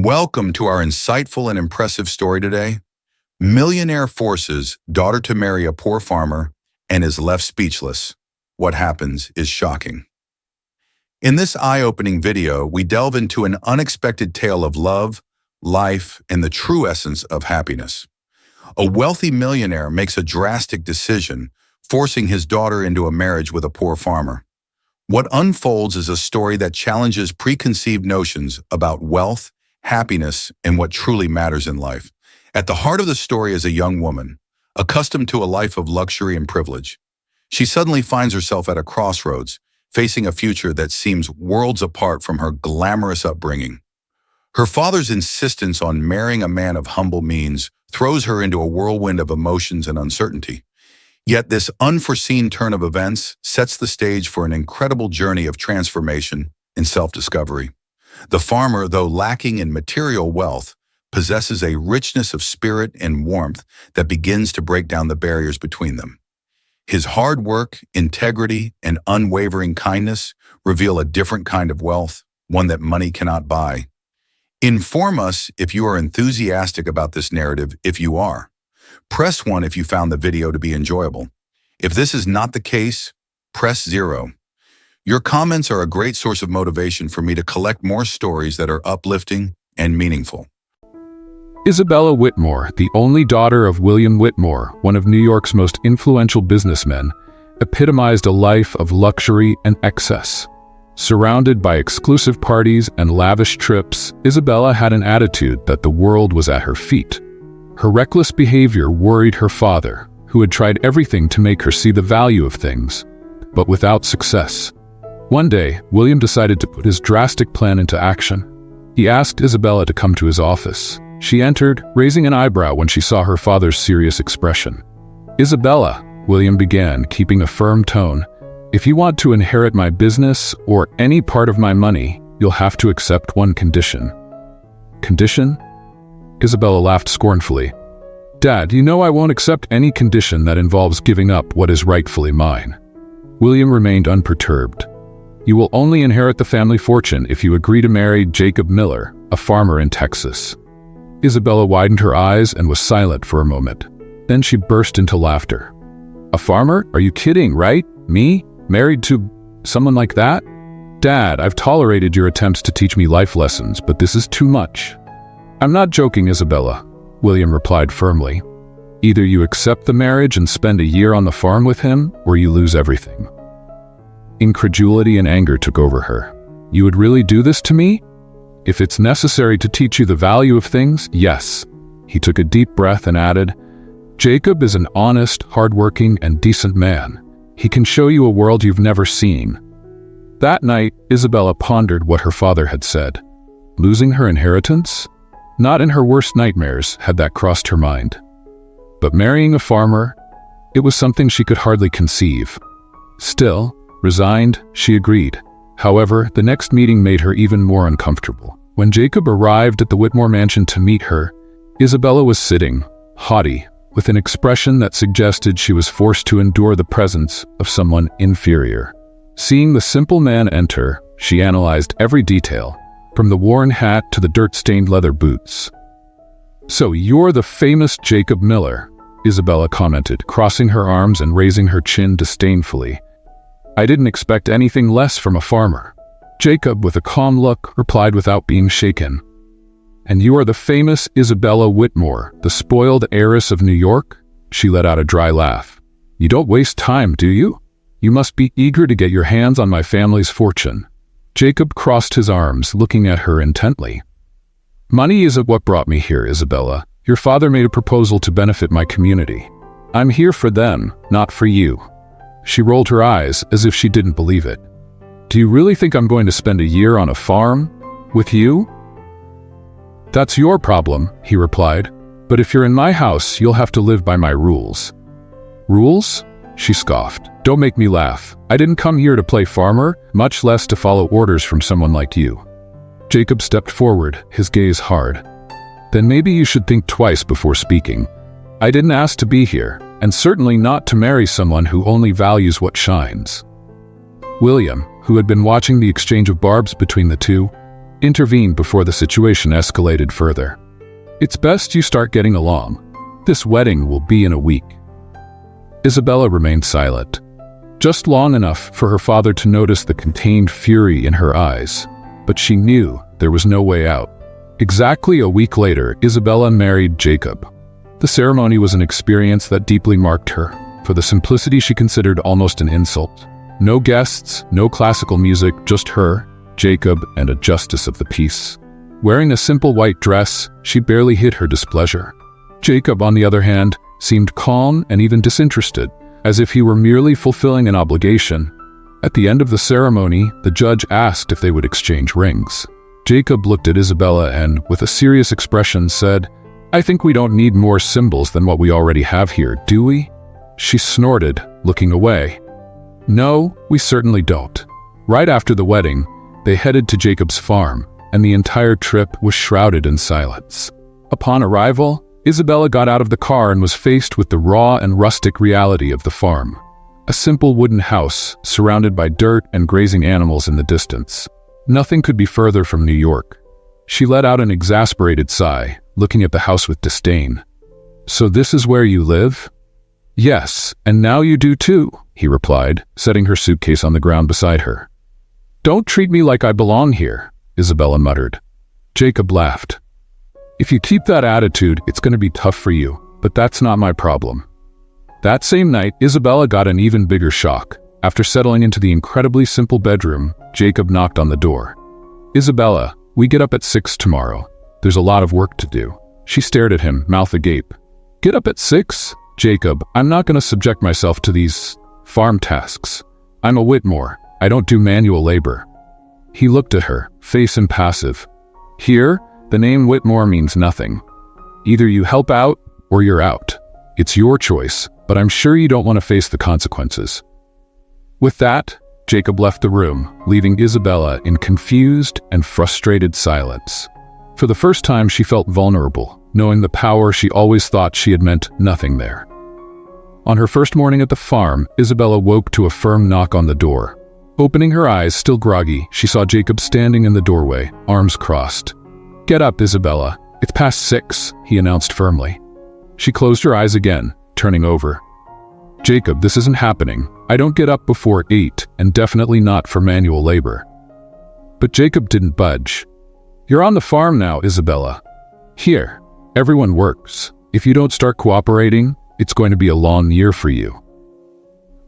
Welcome to our insightful and impressive story today. Millionaire forces daughter to marry a poor farmer and is left speechless. What happens is shocking. In this eye-opening video, we delve into an unexpected tale of love, life, and the true essence of happiness. A wealthy millionaire makes a drastic decision, forcing his daughter into a marriage with a poor farmer. What unfolds is a story that challenges preconceived notions about wealth, happiness, and what truly matters in life. At the heart of the story is a young woman, accustomed to a life of luxury and privilege. She suddenly finds herself at a crossroads, facing a future that seems worlds apart from her glamorous upbringing. Her father's insistence on marrying a man of humble means throws her into a whirlwind of emotions and uncertainty. Yet this unforeseen turn of events sets the stage for an incredible journey of transformation and self-discovery. The farmer, though lacking in material wealth, possesses a richness of spirit and warmth that begins to break down the barriers between them. His hard work, integrity, and unwavering kindness reveal a different kind of wealth, one that money cannot buy. Inform us if you are enthusiastic about this narrative. If you are, press 1 if you found the video to be enjoyable. If this is not the case, press 0. Your comments are a great source of motivation for me to collect more stories that are uplifting and meaningful. Isabella Whitmore, the only daughter of William Whitmore, one of New York's most influential businessmen, epitomized a life of luxury and excess. Surrounded by exclusive parties and lavish trips, Isabella had an attitude that the world was at her feet. Her reckless behavior worried her father, who had tried everything to make her see the value of things, but without success. One day, William decided to put his drastic plan into action. He asked Isabella to come to his office. She entered, raising an eyebrow when she saw her father's serious expression. "Isabella," William began, keeping a firm tone, "if you want to inherit my business or any part of my money, you'll have to accept one condition." "Condition?" Isabella laughed scornfully. "Dad, you know I won't accept any condition that involves giving up what is rightfully mine." William remained unperturbed. "You will only inherit the family fortune if you agree to marry Jacob Miller, a farmer in Texas." Isabella widened her eyes and was silent for a moment. Then she burst into laughter. "A farmer? Are you kidding, right? Me? Married to someone like that? Dad, I've tolerated your attempts to teach me life lessons, but this is too much." "I'm not joking, Isabella," William replied firmly. "Either you accept the marriage and spend a year on the farm with him, or you lose everything." Incredulity and anger took over her. "You would really do this to me? If it's necessary to teach you the value of things, yes." He took a deep breath and added, "Jacob is an honest, hardworking, and decent man. He can show you a world you've never seen." That night, Isabella pondered what her father had said. Losing her inheritance? Not in her worst nightmares had that crossed her mind. But marrying a farmer? It was something she could hardly conceive. Still, resigned, she agreed. However, the next meeting made her even more uncomfortable. When Jacob arrived at the Whitmore mansion to meet her, Isabella was sitting, haughty, with an expression that suggested she was forced to endure the presence of someone inferior. Seeing the simple man enter, she analyzed every detail, from the worn hat to the dirt-stained leather boots. "So you're the famous Jacob Miller," Isabella commented, crossing her arms and raising her chin disdainfully. "I didn't expect anything less from a farmer." Jacob, with a calm look, replied without being shaken. "And you are the famous Isabella Whitmore, the spoiled heiress of New York?" She let out a dry laugh. "You don't waste time, do you? You must be eager to get your hands on my family's fortune." Jacob crossed his arms, looking at her intently. "Money isn't what brought me here, Isabella. Your father made a proposal to benefit my community. I'm here for them, not for you." She rolled her eyes as if she didn't believe it. "Do you really think I'm going to spend a year on a farm? With you?" "That's your problem," he replied. "But if you're in my house, you'll have to live by my rules." "Rules?" She scoffed. "Don't make me laugh. I didn't come here to play farmer, much less to follow orders from someone like you." Jacob stepped forward, his gaze hard. "Then maybe you should think twice before speaking. I didn't ask to be here, and certainly not to marry someone who only values what shines." William, who had been watching the exchange of barbs between the two, intervened before the situation escalated further. "It's best you start getting along. This wedding will be in a week." Isabella remained silent, just long enough for her father to notice the contained fury in her eyes, but she knew there was no way out. Exactly a week later, Isabella married Jacob. The ceremony was an experience that deeply marked her, for the simplicity she considered almost an insult. No guests, no classical music, just her, Jacob, and a justice of the peace. Wearing a simple white dress, she barely hid her displeasure. Jacob, on the other hand, seemed calm and even disinterested, as if he were merely fulfilling an obligation. At the end of the ceremony, the judge asked if they would exchange rings. Jacob looked at Isabella and, with a serious expression, said, "I think we don't need more symbols than what we already have here, do we?" She snorted, looking away. "No, we certainly don't." Right after the wedding, they headed to Jacob's farm, and the entire trip was shrouded in silence. Upon arrival, Isabella got out of the car and was faced with the raw and rustic reality of the farm. A simple wooden house, surrounded by dirt and grazing animals in the distance. Nothing could be further from New York. She let out an exasperated sigh, looking at the house with disdain. "So this is where you live?" "Yes, and now you do too," he replied, setting her suitcase on the ground beside her. "Don't treat me like I belong here," Isabella muttered. Jacob laughed. "If you keep that attitude, it's going to be tough for you, but that's not my problem." That same night, Isabella got an even bigger shock. After settling into the incredibly simple bedroom, Jacob knocked on the door. "Isabella, we get up at 6 tomorrow. There's a lot of work to do." She stared at him, mouth agape. "Get up at 6? Jacob, I'm not going to subject myself to these farm tasks. I'm a Whitmore. I don't do manual labor." He looked at her, face impassive. "Here, the name Whitmore means nothing. Either you help out or you're out. It's your choice, but I'm sure you don't want to face the consequences." With that, Jacob left the room, leaving Isabella in confused and frustrated silence. For the first time, she felt vulnerable, knowing the power she always thought she had meant nothing there. On her first morning at the farm, Isabella woke to a firm knock on the door. Opening her eyes, still groggy, she saw Jacob standing in the doorway, arms crossed. "Get up, Isabella. It's past 6, he announced firmly. She closed her eyes again, turning over. "Jacob, this isn't happening. I don't get up before 8, and definitely not for manual labor." But Jacob didn't budge. "You're on the farm now, Isabella. Here, everyone works. If you don't start cooperating, it's going to be a long year for you."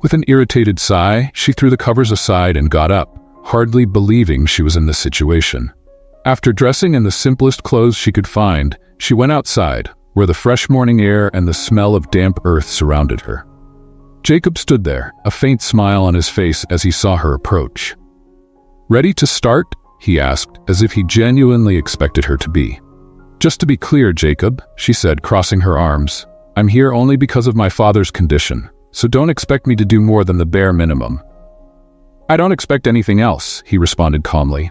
With an irritated sigh, she threw the covers aside and got up, hardly believing she was in this situation. After dressing in the simplest clothes she could find, she went outside, where the fresh morning air and the smell of damp earth surrounded her. Jacob stood there, a faint smile on his face as he saw her approach. "Ready to start?" he asked, as if he genuinely expected her to be. "Just to be clear, Jacob," she said, crossing her arms, "I'm here only because of my father's condition, so don't expect me to do more than the bare minimum." "I don't expect anything else," he responded calmly.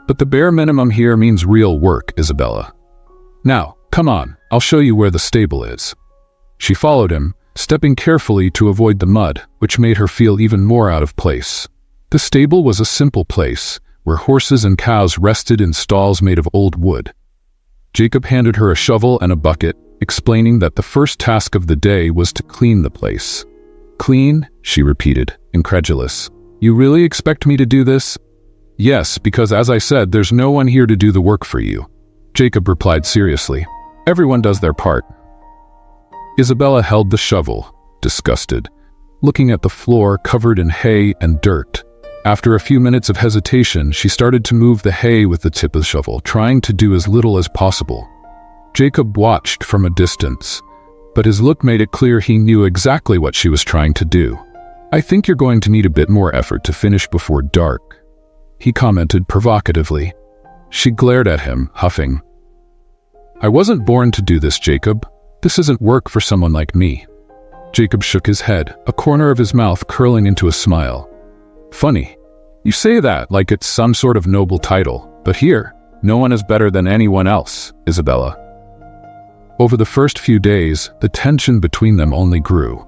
"But the bare minimum here means real work, Isabella. Now, come on, I'll show you where the stable is." She followed him, stepping carefully to avoid the mud, which made her feel even more out of place. The stable was a simple place, where horses and cows rested in stalls made of old wood. Jacob handed her a shovel and a bucket, explaining that the first task of the day was to clean the place. "Clean?" she repeated, incredulous. "You really expect me to do this?" "Yes, because as I said, there's no one here to do the work for you," Jacob replied seriously. "Everyone does their part." Isabella held the shovel, disgusted, looking at the floor covered in hay and dirt. After a few minutes of hesitation, she started to move the hay with the tip of the shovel, trying to do as little as possible. Jacob watched from a distance, but his look made it clear he knew exactly what she was trying to do. "I think you're going to need a bit more effort to finish before dark," he commented provocatively. She glared at him, huffing. "I wasn't born to do this, Jacob. This isn't work for someone like me." Jacob shook his head, a corner of his mouth curling into a smile. "Funny. You say that like it's some sort of noble title, but here, no one is better than anyone else, Isabella." Over the first few days, the tension between them only grew.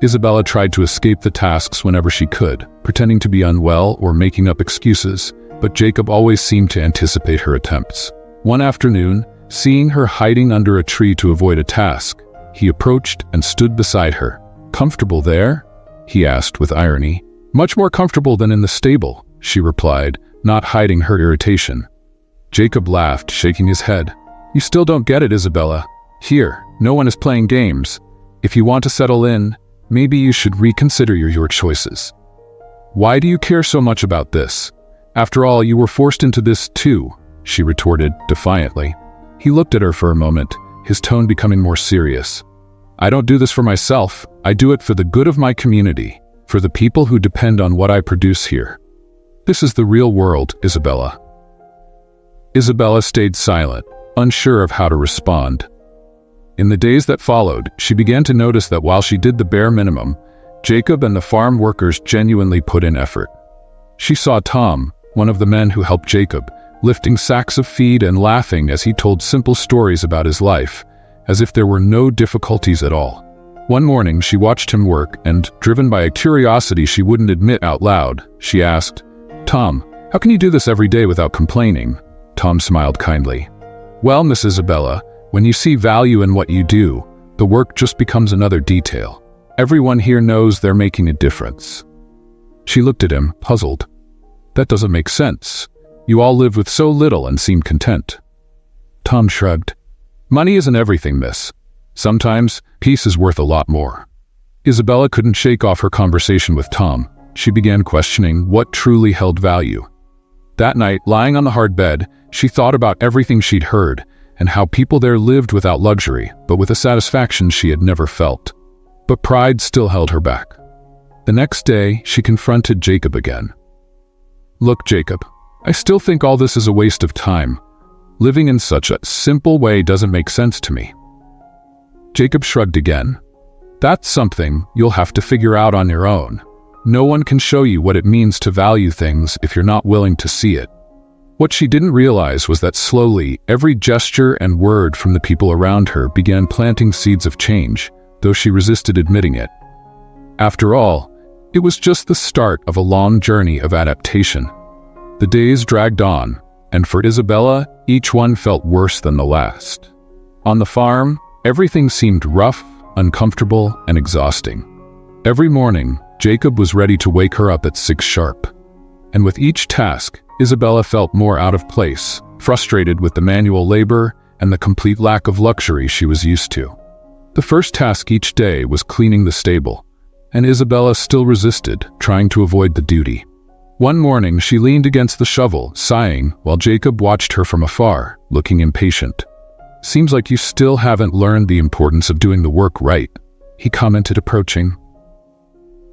Isabella tried to escape the tasks whenever she could, pretending to be unwell or making up excuses, but Jacob always seemed to anticipate her attempts. One afternoon, seeing her hiding under a tree to avoid a task, he approached and stood beside her. "Comfortable there?" he asked with irony. "Much more comfortable than in the stable," she replied, not hiding her irritation. Jacob laughed, shaking his head. "You still don't get it, Isabella. Here, no one is playing games. If you want to settle in, maybe you should reconsider your choices." "Why do you care so much about this? After all, you were forced into this too," she retorted defiantly. He looked at her for a moment, his tone becoming more serious. "I don't do this for myself. I do it for the good of my community, for the people who depend on what I produce here. This is the real world, Isabella." Isabella stayed silent, unsure of how to respond. In the days that followed, she began to notice that while she did the bare minimum, Jacob and the farm workers genuinely put in effort. She saw Tom, one of the men who helped Jacob, lifting sacks of feed and laughing as he told simple stories about his life, as if there were no difficulties at all. One morning, she watched him work and, driven by a curiosity she wouldn't admit out loud, she asked, "Tom, how can you do this every day without complaining?" Tom smiled kindly. "Well, Miss Isabella, when you see value in what you do, the work just becomes another detail. Everyone here knows they're making a difference." She looked at him, puzzled. "That doesn't make sense. You all live with so little and seem content." Tom shrugged. "Money isn't everything, miss. Sometimes, peace is worth a lot more." Isabella couldn't shake off her conversation with Tom. She began questioning what truly held value. That night, lying on the hard bed, she thought about everything she'd heard and how people there lived without luxury, but with a satisfaction she had never felt. But pride still held her back. The next day, she confronted Jacob again. "Look, Jacob, I still think all this is a waste of time. Living in such a simple way doesn't make sense to me." Jacob shrugged again. "That's something you'll have to figure out on your own. No one can show you what it means to value things if you're not willing to see it." What she didn't realize was that slowly, every gesture and word from the people around her began planting seeds of change, though she resisted admitting it. After all, it was just the start of a long journey of adaptation. The days dragged on, and for Isabella, each one felt worse than the last. On the farm, everything seemed rough, uncomfortable, and exhausting. Every morning, Jacob was ready to wake her up at 6 sharp. And with each task, Isabella felt more out of place, frustrated with the manual labor and the complete lack of luxury she was used to. The first task each day was cleaning the stable, and Isabella still resisted, trying to avoid the duty. One morning, she leaned against the shovel, sighing, while Jacob watched her from afar, looking impatient. "Seems like you still haven't learned the importance of doing the work right," he commented, approaching.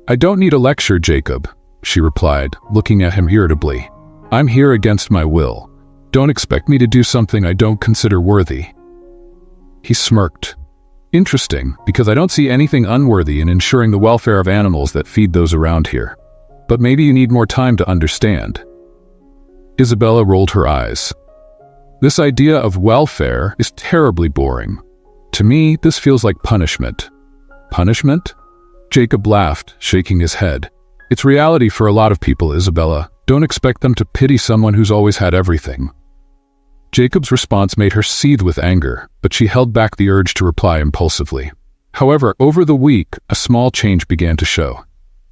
"I don't need a lecture, Jacob," she replied, looking at him irritably. "I'm here against my will. Don't expect me to do something I don't consider worthy." He smirked. "Interesting, because I don't see anything unworthy in ensuring the welfare of animals that feed those around here. But maybe you need more time to understand." Isabella rolled her eyes. "This idea of welfare is terribly boring. To me, this feels like punishment." "Punishment?" Jacob laughed, shaking his head. "It's reality for a lot of people, Isabella. Don't expect them to pity someone who's always had everything." Jacob's response made her seethe with anger, but she held back the urge to reply impulsively. However, over the week, a small change began to show.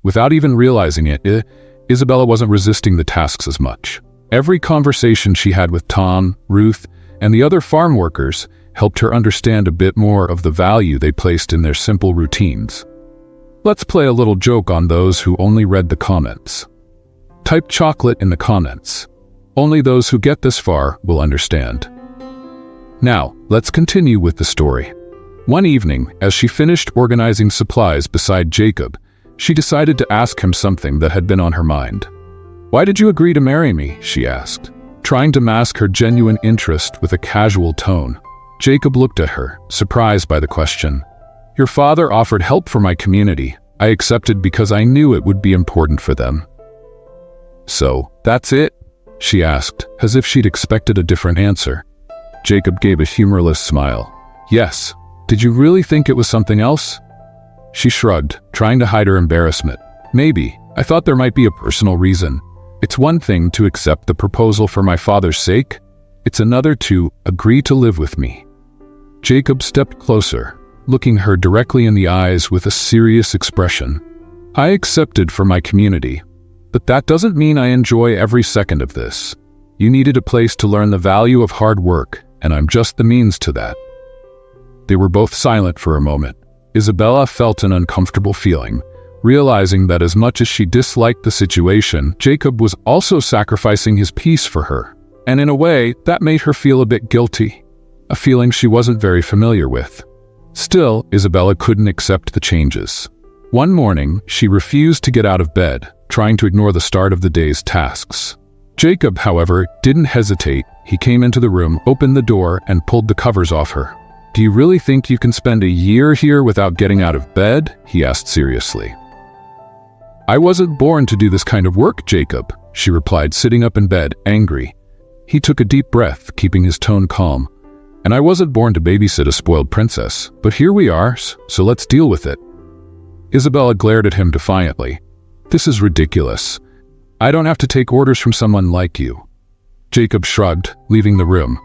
Without even realizing it, Isabella wasn't resisting the tasks as much. Every conversation she had with Tom, Ruth, and the other farm workers helped her understand a bit more of the value they placed in their simple routines. Let's play a little joke on those who only read the comments. Type chocolate in the comments. Only those who get this far will understand. Now, let's continue with the story. One evening, as she finished organizing supplies beside Jacob, she decided to ask him something that had been on her mind. "Why did you agree to marry me?" she asked, trying to mask her genuine interest with a casual tone. Jacob looked at her, surprised by the question. "Your father offered help for my community. I accepted because I knew it would be important for them." "So, that's it?" she asked, as if she'd expected a different answer. Jacob gave a humorless smile. "Yes. Did you really think it was something else?" She shrugged, trying to hide her embarrassment. "Maybe. I thought there might be a personal reason. It's one thing to accept the proposal for my father's sake. It's another to agree to live with me. Jacob stepped closer, looking her directly in the eyes with a serious expression. I accepted for my community, but that doesn't mean I enjoy every second of this. You needed a place to learn the value of hard work, and I'm just the means to that. They were both silent for a moment. Isabella felt an uncomfortable feeling, realizing that as much as she disliked the situation, Jacob was also sacrificing his peace for her. And in a way, that made her feel a bit guilty, a feeling she wasn't very familiar with. Still, Isabella couldn't accept the changes. One morning, she refused to get out of bed, trying to ignore the start of the day's tasks. Jacob, however, didn't hesitate. He came into the room, opened the door, and pulled the covers off her. "Do you really think you can spend a year here without getting out of bed?" he asked seriously. "I wasn't born to do this kind of work, Jacob," she replied, sitting up in bed, angry. He took a deep breath, keeping his tone calm. "And I wasn't born to babysit a spoiled princess, but here we are, so let's deal with it." Isabella glared at him defiantly. "This is ridiculous. I don't have to take orders from someone like you." Jacob shrugged, leaving the room.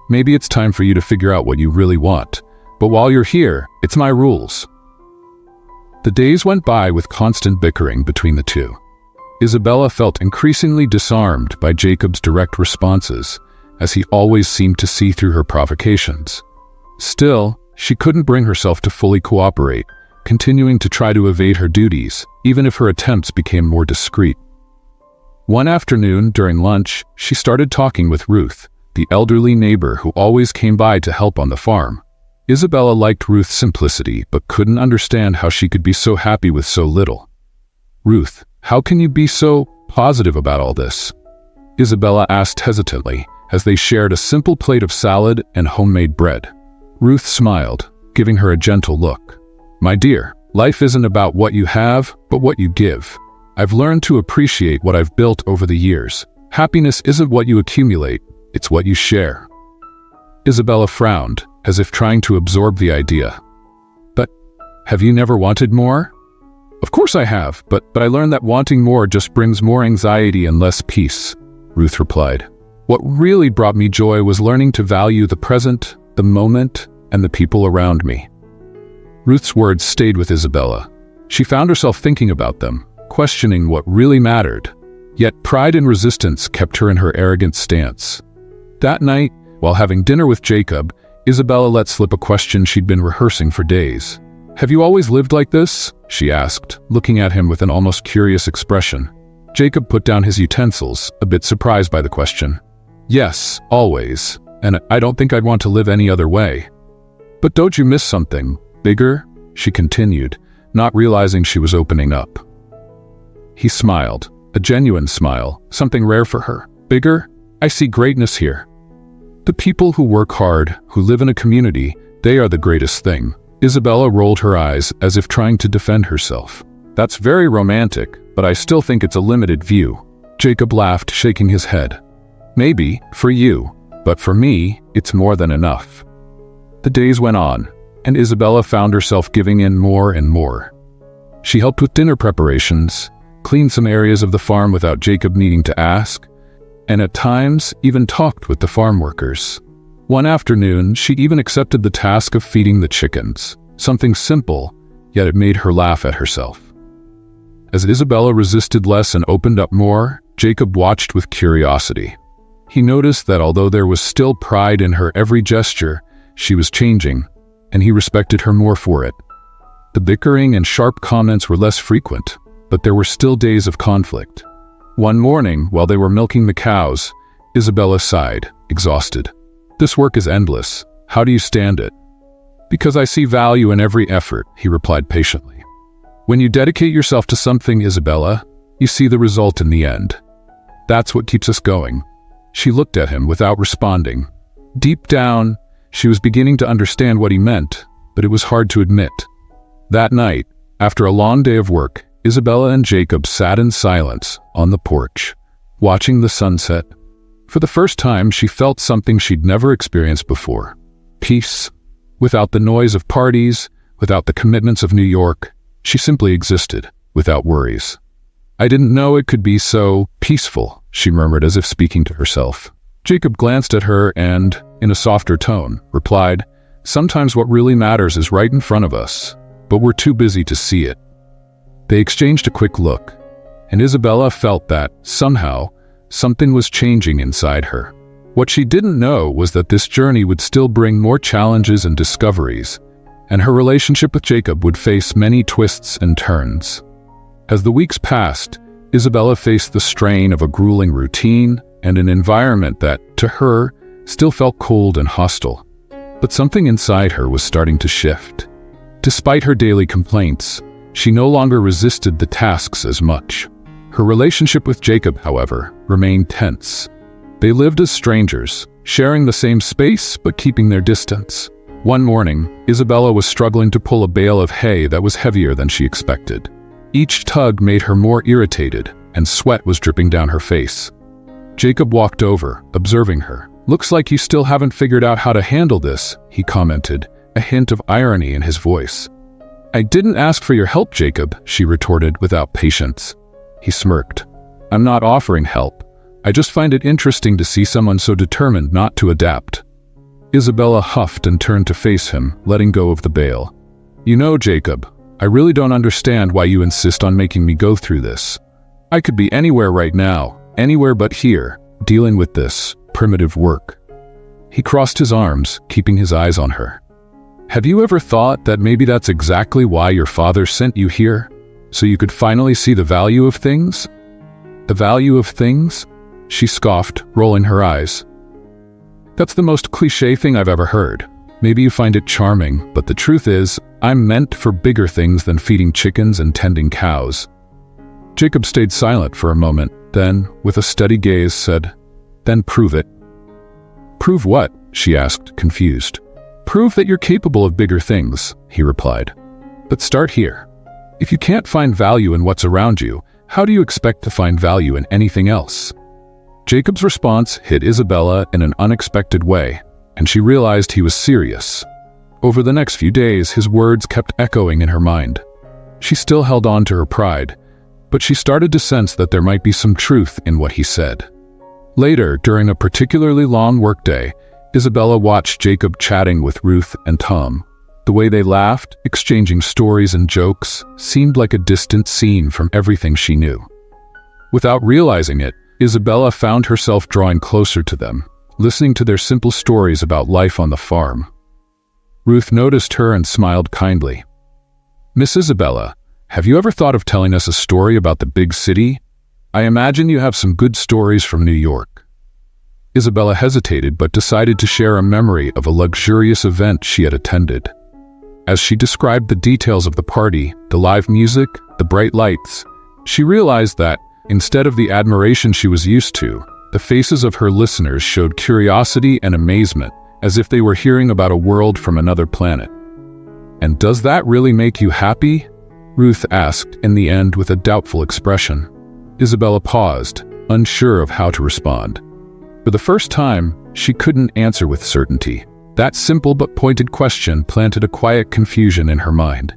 "Maybe it's time for you to figure out what you really want. But while you're here, it's my rules." The days went by with constant bickering between the two. Isabella felt increasingly disarmed by Jacob's direct responses, as he always seemed to see through her provocations. Still, she couldn't bring herself to fully cooperate, continuing to try to evade her duties, even if her attempts became more discreet. One afternoon, during lunch, she started talking with Ruth, the elderly neighbor who always came by to help on the farm. Isabella liked Ruth's simplicity, but couldn't understand how she could be so happy with so little. "Ruth, how can you be so positive about all this?" Isabella asked hesitantly, as they shared a simple plate of salad and homemade bread. Ruth smiled, giving her a gentle look. "My dear, life isn't about what you have, but what you give. I've learned to appreciate what I've built over the years. Happiness isn't what you accumulate, it's what you share." Isabella frowned, as if trying to absorb the idea. "But have you never wanted more?" "Of course I have, but I learned that wanting more just brings more anxiety and less peace," Ruth replied. "What really brought me joy was learning to value the present, the moment, and the people around me." Ruth's words stayed with Isabella. She found herself thinking about them, questioning what really mattered. Yet pride and resistance kept her in her arrogant stance. That night, while having dinner with Jacob, Isabella let slip a question she'd been rehearsing for days. "Have you always lived like this?" she asked, looking at him with an almost curious expression. Jacob put down his utensils, a bit surprised by the question. "Yes, always, and I don't think I'd want to live any other way." "But don't you miss something bigger?" she continued, not realizing she was opening up. He smiled, a genuine smile, something rare for her. "Bigger? I see greatness here. The people who work hard, who live in a community, they are the greatest thing." Isabella rolled her eyes as if trying to defend herself. "That's very romantic, but I still think it's a limited view." Jacob laughed, shaking his head. "Maybe, for you, but for me, it's more than enough." The days went on, and Isabella found herself giving in more and more. She helped with dinner preparations, cleaned some areas of the farm without Jacob needing to ask, and at times even talked with the farm workers. One afternoon, she even accepted the task of feeding the chickens, something simple, yet it made her laugh at herself. As Isabella resisted less and opened up more, Jacob watched with curiosity. He noticed that although there was still pride in her every gesture, she was changing, and he respected her more for it. The bickering and sharp comments were less frequent, but there were still days of conflict. One morning, while they were milking the cows, Isabella sighed, exhausted. "This work is endless. How do you stand it?" "Because I see value in every effort," he replied patiently. "When you dedicate yourself to something, Isabella, you see the result in the end. That's what keeps us going." She looked at him without responding. Deep down, she was beginning to understand what he meant, but it was hard to admit. That night, after a long day of work, Isabella and Jacob sat in silence on the porch, watching the sunset. For the first time, she felt something she'd never experienced before. Peace. Without the noise of parties, without the commitments of New York, she simply existed, without worries. I didn't know it could be so peaceful, she murmured as if speaking to herself. Jacob glanced at her and, in a softer tone, replied, "Sometimes what really matters is right in front of us, but we're too busy to see it." They exchanged a quick look, and Isabella felt that, somehow, something was changing inside her. What she didn't know was that this journey would still bring more challenges and discoveries, and her relationship with Jacob would face many twists and turns. As the weeks passed, Isabella faced the strain of a grueling routine and an environment that, to her, still felt cold and hostile. But something inside her was starting to shift. Despite her daily complaints, she no longer resisted the tasks as much. Her relationship with Jacob, however, remained tense. They lived as strangers, sharing the same space but keeping their distance. One morning, Isabella was struggling to pull a bale of hay that was heavier than she expected. Each tug made her more irritated, and sweat was dripping down her face. Jacob walked over, observing her. "Looks like you still haven't figured out how to handle this," he commented, a hint of irony in his voice. "I didn't ask for your help, Jacob," she retorted without patience. He smirked. "I'm not offering help. I just find it interesting to see someone so determined not to adapt." Isabella huffed and turned to face him, letting go of the bale. "You know, Jacob, I really don't understand why you insist on making me go through this. I could be anywhere right now, anywhere but here, dealing with this primitive work." He crossed his arms, keeping his eyes on her. "Have you ever thought that maybe that's exactly why your father sent you here? So you could finally see the value of things?" "The value of things?" she scoffed, rolling her eyes. "That's the most cliché thing I've ever heard. Maybe you find it charming, but the truth is, I'm meant for bigger things than feeding chickens and tending cows." Jacob stayed silent for a moment, then, with a steady gaze, said, "Then prove it." "Prove what?" she asked, confused. "Prove that you're capable of bigger things," he replied. "But start here. If you can't find value in what's around you, how do you expect to find value in anything else?" Jacob's response hit Isabella in an unexpected way, and she realized he was serious. Over the next few days, his words kept echoing in her mind. She still held on to her pride, but she started to sense that there might be some truth in what he said. Later, during a particularly long workday, Isabella watched Jacob chatting with Ruth and Tom. The way they laughed, exchanging stories and jokes, seemed like a distant scene from everything she knew. Without realizing it, Isabella found herself drawing closer to them, listening to their simple stories about life on the farm. Ruth noticed her and smiled kindly. "Miss Isabella, have you ever thought of telling us a story about the big city? I imagine you have some good stories from New York." Isabella hesitated but decided to share a memory of a luxurious event she had attended. As she described the details of the party, the live music, the bright lights, she realized that, instead of the admiration she was used to, the faces of her listeners showed curiosity and amazement, as if they were hearing about a world from another planet. "And does that really make you happy?" Ruth asked in the end with a doubtful expression. Isabella paused, unsure of how to respond. For the first time, she couldn't answer with certainty. That simple but pointed question planted a quiet confusion in her mind.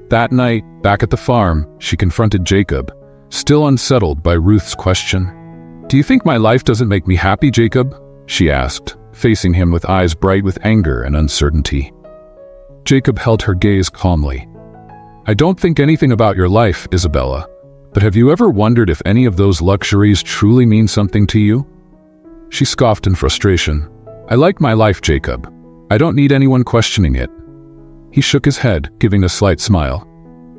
That night, back at the farm, she confronted Jacob, still unsettled by Ruth's question. "Do you think my life doesn't make me happy, Jacob?" she asked, facing him with eyes bright with anger and uncertainty. Jacob held her gaze calmly. "I don't think anything about your life, Isabella, but have you ever wondered if any of those luxuries truly mean something to you?" She scoffed in frustration. "I like my life, Jacob. I don't need anyone questioning it." He shook his head, giving a slight smile.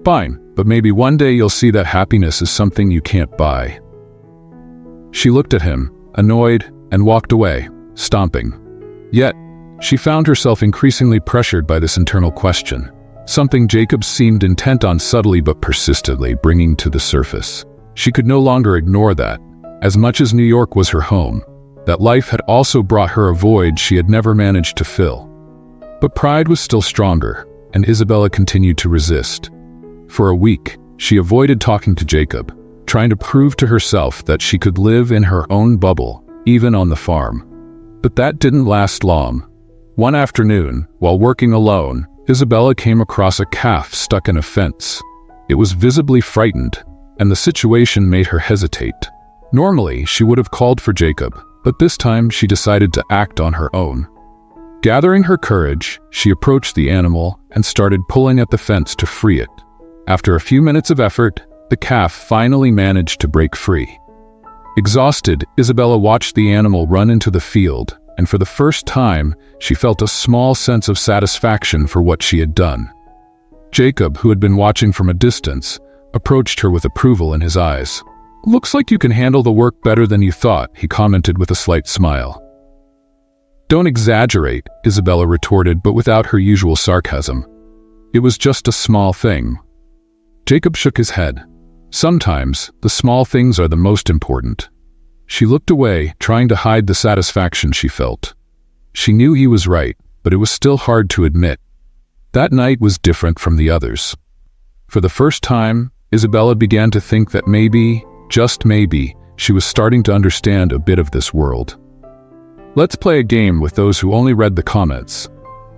"Fine, but maybe one day you'll see that happiness is something you can't buy." She looked at him, annoyed, and walked away, stomping. Yet, she found herself increasingly pressured by this internal question, something Jacob seemed intent on subtly but persistently bringing to the surface. She could no longer ignore that. As much as New York was her home, that life had also brought her a void she had never managed to fill. But pride was still stronger, and Isabella continued to resist. For a week, she avoided talking to Jacob, trying to prove to herself that she could live in her own bubble, even on the farm. But that didn't last long. One afternoon, while working alone, Isabella came across a calf stuck in a fence. It was visibly frightened, and the situation made her hesitate. Normally, she would have called for Jacob, but this time she decided to act on her own. Gathering her courage, she approached the animal and started pulling at the fence to free it. After a few minutes of effort, the calf finally managed to break free. Exhausted, Isabella watched the animal run into the field, and for the first time, she felt a small sense of satisfaction for what she had done. Jacob, who had been watching from a distance, approached her with approval in his eyes. "Looks like you can handle the work better than you thought," he commented with a slight smile. "Don't exaggerate," Isabella retorted, but without her usual sarcasm. "It was just a small thing." Jacob shook his head. "Sometimes, the small things are the most important." She looked away, trying to hide the satisfaction she felt. She knew he was right, but it was still hard to admit. That night was different from the others. For the first time, Isabella began to think that maybe, just maybe, she was starting to understand a bit of this world. Let's play a game with those who only read the comments.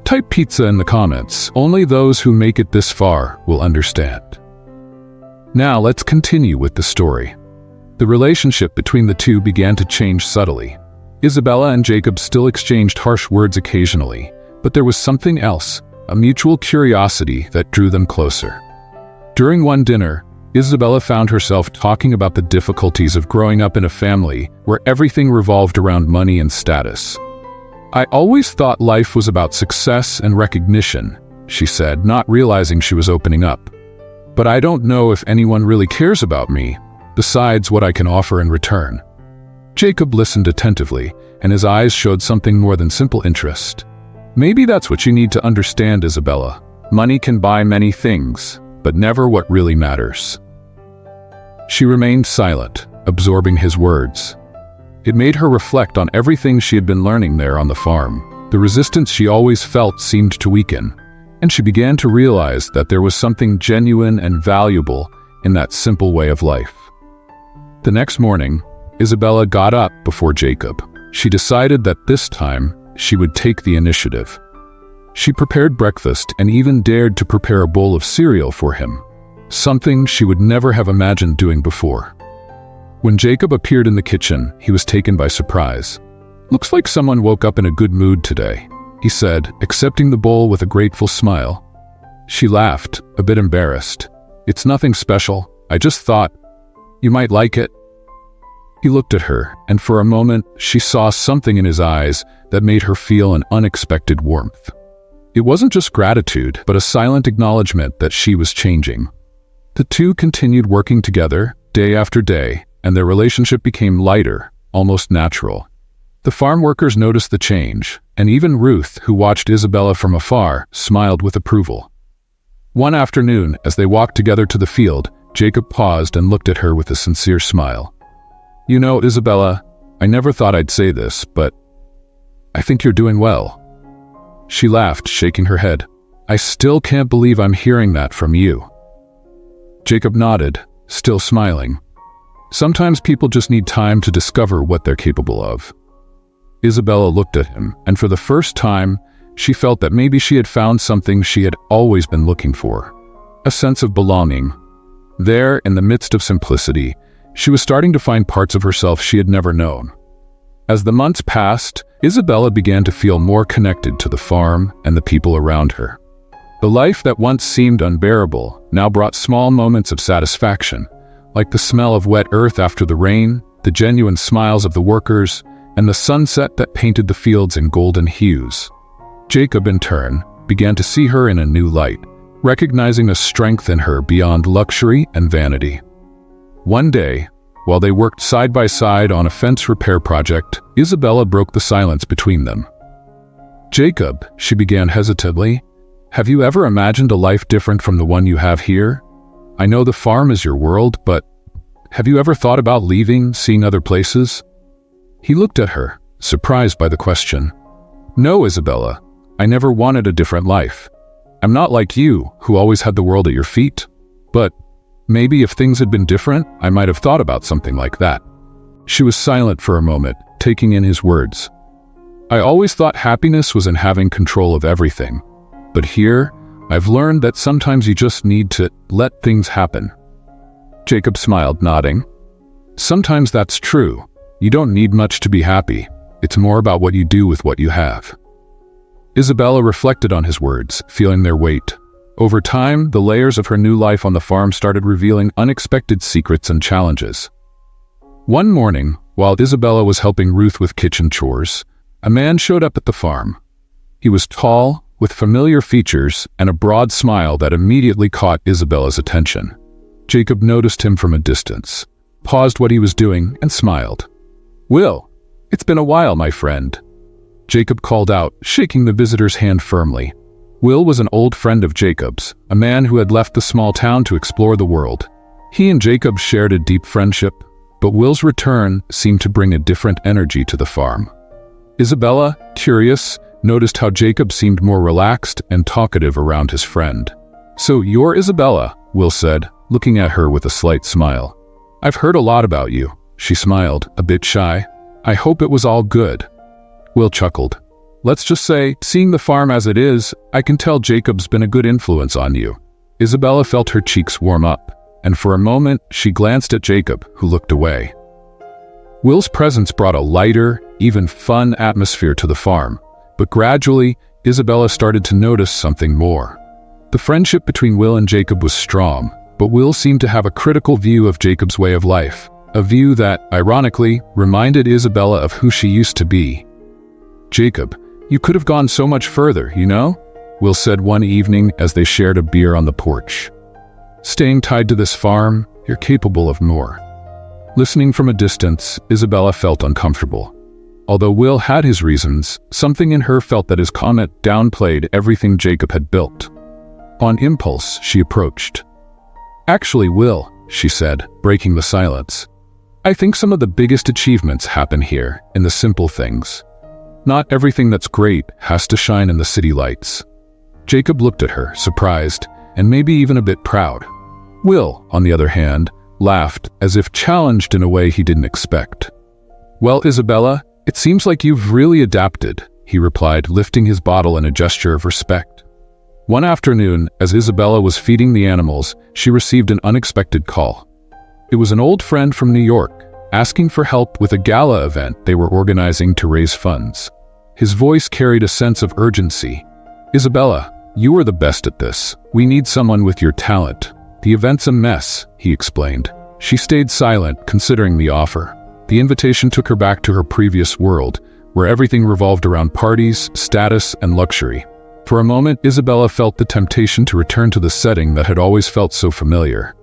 Type pizza in the comments. Only those who make it this far will understand. Now let's continue with the story. The relationship between the two began to change subtly. Isabella and Jacob still exchanged harsh words occasionally, but there was something else, a mutual curiosity that drew them closer. During one dinner, Isabella found herself talking about the difficulties of growing up in a family where everything revolved around money and status. "I always thought life was about success and recognition," she said, not realizing she was opening up. "But I don't know if anyone really cares about me, besides what I can offer in return." Jacob listened attentively, and his eyes showed something more than simple interest. "Maybe that's what you need to understand, Isabella. Money can buy many things, but never what really matters." She remained silent, absorbing his words. It made her reflect on everything she had been learning there on the farm. The resistance she always felt seemed to weaken, and she began to realize that there was something genuine and valuable in that simple way of life. The next morning, Isabella got up before Jacob. She decided that this time she would take the initiative. She prepared breakfast and even dared to prepare a bowl of cereal for him, something she would never have imagined doing before. When Jacob appeared in the kitchen, he was taken by surprise. "Looks like someone woke up in a good mood today," he said, accepting the bowl with a grateful smile. She laughed, a bit embarrassed. "It's nothing special. I just thought you might like it." He looked at her, and for a moment, she saw something in his eyes that made her feel an unexpected warmth. It wasn't just gratitude, but a silent acknowledgement that she was changing. The two continued working together, day after day, and their relationship became lighter, almost natural. The farm workers noticed the change, and even Ruth, who watched Isabella from afar, smiled with approval. One afternoon, as they walked together to the field, Jacob paused and looked at her with a sincere smile. "You know, Isabella, I never thought I'd say this, but I think you're doing well." She laughed, shaking her head. "I still can't believe I'm hearing that from you." Jacob nodded, still smiling. Sometimes people just need time to discover what they're capable of. Isabella looked at him, and for the first time, she felt that maybe she had found something she had always been looking for. A sense of belonging. There, in the midst of simplicity, she was starting to find parts of herself she had never known. As the months passed, Isabella began to feel more connected to the farm and the people around her. The life that once seemed unbearable now brought small moments of satisfaction, like the smell of wet earth after the rain, the genuine smiles of the workers, and the sunset that painted the fields in golden hues. Jacob, in turn, began to see her in a new light, recognizing a strength in her beyond luxury and vanity. One day, while they worked side by side on a fence repair project, Isabella broke the silence between them. "Jacob," she began hesitantly, "have you ever imagined a life different from the one you have here? I know the farm is your world, but have you ever thought about leaving, seeing other places?" He looked at her, surprised by the question. "No, Isabella, I never wanted a different life. I'm not like you, who always had the world at your feet. But maybe if things had been different, I might have thought about something like that." She was silent for a moment, taking in his words. "I always thought happiness was in having control of everything. But here, I've learned that sometimes you just need to let things happen." Jacob smiled, nodding. Sometimes that's true. You don't need much to be happy. It's more about what you do with what you have. Isabella reflected on his words, feeling their weight. Over time, the layers of her new life on the farm started revealing unexpected secrets and challenges. One morning, while Isabella was helping Ruth with kitchen chores, a man showed up at the farm. He was tall, with familiar features and a broad smile that immediately caught Isabella's attention. Jacob noticed him from a distance, paused what he was doing, and smiled. "Will, it's been a while, my friend," Jacob called out, shaking the visitor's hand firmly. Will was an old friend of Jacob's, a man who had left the small town to explore the world. He and Jacob shared a deep friendship, but Will's return seemed to bring a different energy to the farm. Isabella, curious, noticed how Jacob seemed more relaxed and talkative around his friend. "So you're Isabella," Will said, looking at her with a slight smile. "I've heard a lot about you." She smiled, a bit shy. "I hope it was all good." Will chuckled. "Let's just say, seeing the farm as it is, I can tell Jacob's been a good influence on you." Isabella felt her cheeks warm up, and for a moment she glanced at Jacob, who looked away. Will's presence brought a lighter, even fun atmosphere to the farm, but gradually, Isabella started to notice something more. The friendship between Will and Jacob was strong, but Will seemed to have a critical view of Jacob's way of life, a view that, ironically, reminded Isabella of who she used to be. "Jacob, you could have gone so much further, you know?" Will said one evening as they shared a beer on the porch. "Staying tied to this farm, you're capable of more." Listening from a distance, Isabella felt uncomfortable. Although Will had his reasons, something in her felt that his comment downplayed everything Jacob had built. On impulse, she approached. "Actually, Will," she said, breaking the silence, "I think some of the biggest achievements happen here, in the simple things. Not everything that's great has to shine in the city lights." Jacob looked at her, surprised, and maybe even a bit proud. Will, on the other hand, laughed, as if challenged in a way he didn't expect. "Well, Isabella, it seems like you've really adapted," he replied, lifting his bottle in a gesture of respect. One afternoon, as Isabella was feeding the animals, she received an unexpected call. It was an old friend from New York, asking for help with a gala event they were organizing to raise funds. His voice carried a sense of urgency. "Isabella, you are the best at this. We need someone with your talent. The event's a mess," he explained. She stayed silent, considering the offer. The invitation took her back to her previous world, where everything revolved around parties, status, and luxury. For a moment, Isabella felt the temptation to return to the setting that had always felt so familiar.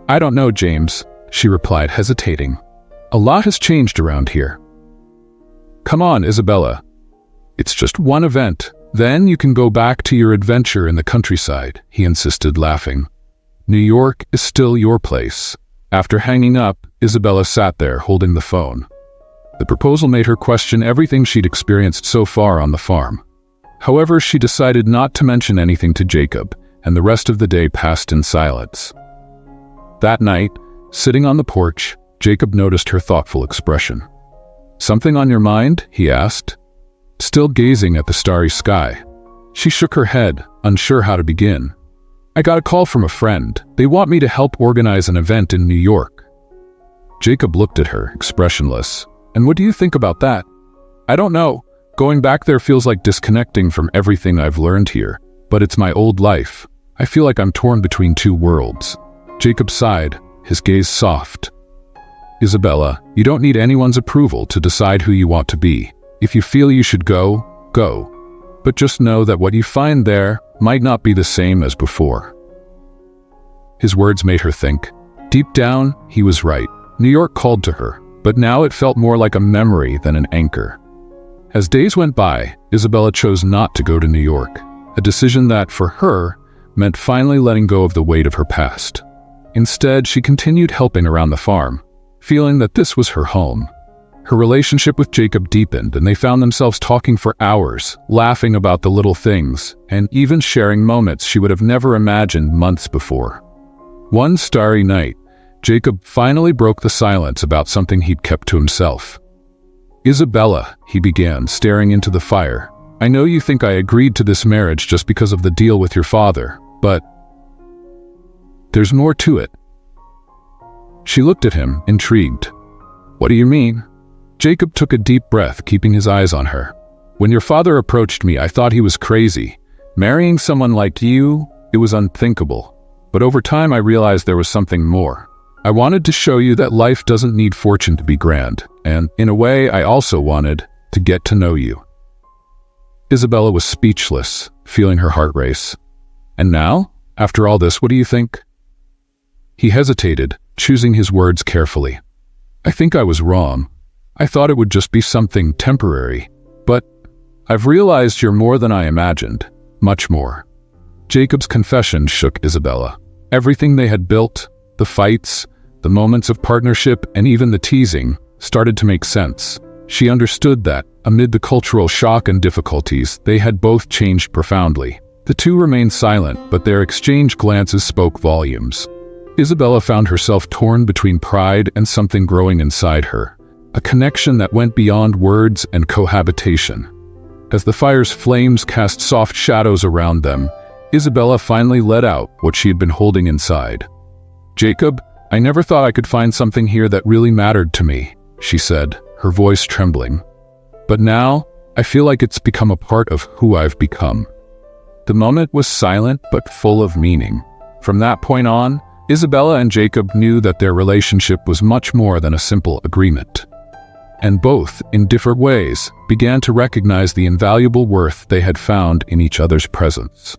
"I don't know, James," she replied, hesitating. "A lot has changed around here." "Come on, Isabella. It's just one event. Then you can go back to your adventure in the countryside," he insisted, laughing. "New York is still your place." After hanging up, Isabella sat there, holding the phone. The proposal made her question everything she'd experienced so far on the farm. However, she decided not to mention anything to Jacob, and the rest of the day passed in silence. That night, sitting on the porch, Jacob noticed her thoughtful expression. "Something on your mind?" he asked, still gazing at the starry sky. She shook her head, unsure how to begin. "I got a call from a friend. They want me to help organize an event in New York." Jacob looked at her, expressionless. "And what do you think about that?" "I don't know. Going back there feels like disconnecting from everything I've learned here, but it's my old life. I feel like I'm torn between two worlds." Jacob sighed, his gaze soft. "Isabella, you don't need anyone's approval to decide who you want to be. If you feel you should go, go. But just know that what you find there might not be the same as before." His words made her think. Deep down, he was right. New York called to her, but now it felt more like a memory than an anchor. As days went by, Isabella chose not to go to New York, a decision that, for her, meant finally letting go of the weight of her past. Instead, she continued helping around the farm, feeling that this was her home. Her relationship with Jacob deepened, and they found themselves talking for hours, laughing about the little things, and even sharing moments she would have never imagined months before. One starry night, Jacob finally broke the silence about something he'd kept to himself. "Isabella," he began, staring into the fire, "I know you think I agreed to this marriage just because of the deal with your father, but there's more to it." She looked at him, intrigued. "What do you mean?" Jacob took a deep breath, keeping his eyes on her. "When your father approached me, I thought he was crazy. Marrying someone like you, it was unthinkable. But over time, I realized there was something more. I wanted to show you that life doesn't need fortune to be grand, and in a way, I also wanted to get to know you." Isabella was speechless, feeling her heart race. "And now, after all this, what do you think?" He hesitated, choosing his words carefully. "I think I was wrong. I thought it would just be something temporary. But I've realized you're more than I imagined, much more." Jacob's confession shook Isabella. Everything they had built, the fights, the moments of partnership, and even the teasing, started to make sense. She understood that, amid the cultural shock and difficulties, they had both changed profoundly. The two remained silent, but their exchanged glances spoke volumes. Isabella found herself torn between pride and something growing inside her, a connection that went beyond words and cohabitation. As the fire's flames cast soft shadows around them, Isabella finally let out what she had been holding inside. "Jacob, I never thought I could find something here that really mattered to me," she said, her voice trembling. "But now, I feel like it's become a part of who I've become." The moment was silent but full of meaning. From that point on, Isabella and Jacob knew that their relationship was much more than a simple agreement. And both, in different ways, began to recognize the invaluable worth they had found in each other's presence.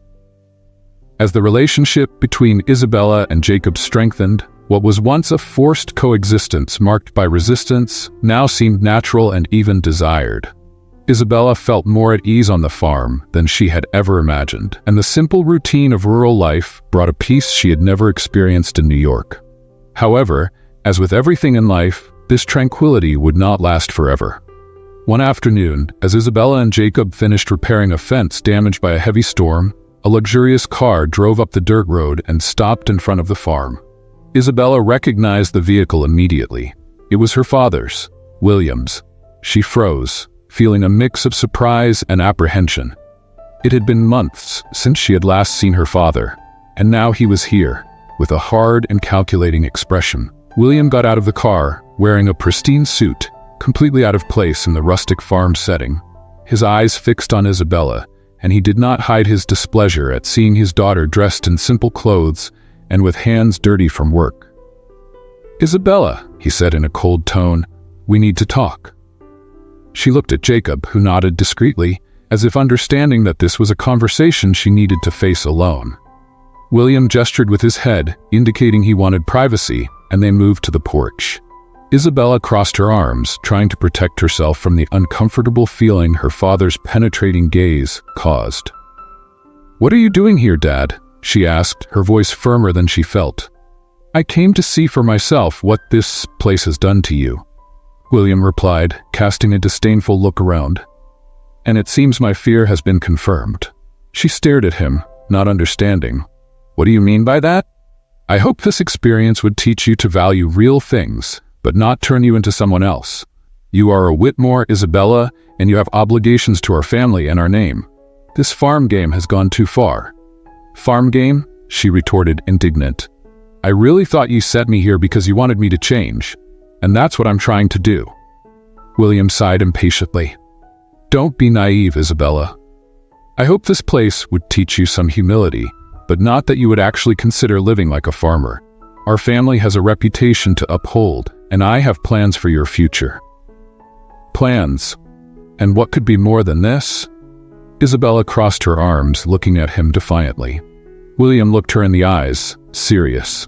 As the relationship between Isabella and Jacob strengthened, what was once a forced coexistence marked by resistance now seemed natural and even desired. Isabella felt more at ease on the farm than she had ever imagined, and the simple routine of rural life brought a peace she had never experienced in New York. However, as with everything in life, this tranquility would not last forever. One afternoon, as Isabella and Jacob finished repairing a fence damaged by a heavy storm, a luxurious car drove up the dirt road and stopped in front of the farm. Isabella recognized the vehicle immediately. It was her father's, William's. She froze, feeling a mix of surprise and apprehension. It had been months since she had last seen her father, and now he was here, with a hard and calculating expression. William got out of the car, wearing a pristine suit, completely out of place in the rustic farm setting. His eyes fixed on Isabella, and he did not hide his displeasure at seeing his daughter dressed in simple clothes and with hands dirty from work. "Isabella," he said in a cold tone, "we need to talk." She looked at Jacob, who nodded discreetly, as if understanding that this was a conversation she needed to face alone. William gestured with his head, indicating he wanted privacy, and they moved to the porch. Isabella crossed her arms, trying to protect herself from the uncomfortable feeling her father's penetrating gaze caused. "What are you doing here, Dad?" she asked, her voice firmer than she felt. "I came to see for myself what this place has done to you," William replied, casting a disdainful look around. "And it seems my fear has been confirmed." She stared at him, not understanding. "What do you mean by that?" "I hope this experience would teach you to value real things, but not turn you into someone else. You are a Whitmore, Isabella, and you have obligations to our family and our name. This farm game has gone too far." "Farm game?" she retorted, indignant. "I really thought you sent me here because you wanted me to change, and that's what I'm trying to do." William sighed impatiently. "Don't be naive, Isabella. I hope this place would teach you some humility, but not that you would actually consider living like a farmer. Our family has a reputation to uphold, and I have plans for your future." "Plans? And what could be more than this?" Isabella crossed her arms, looking at him defiantly. William looked her in the eyes, serious.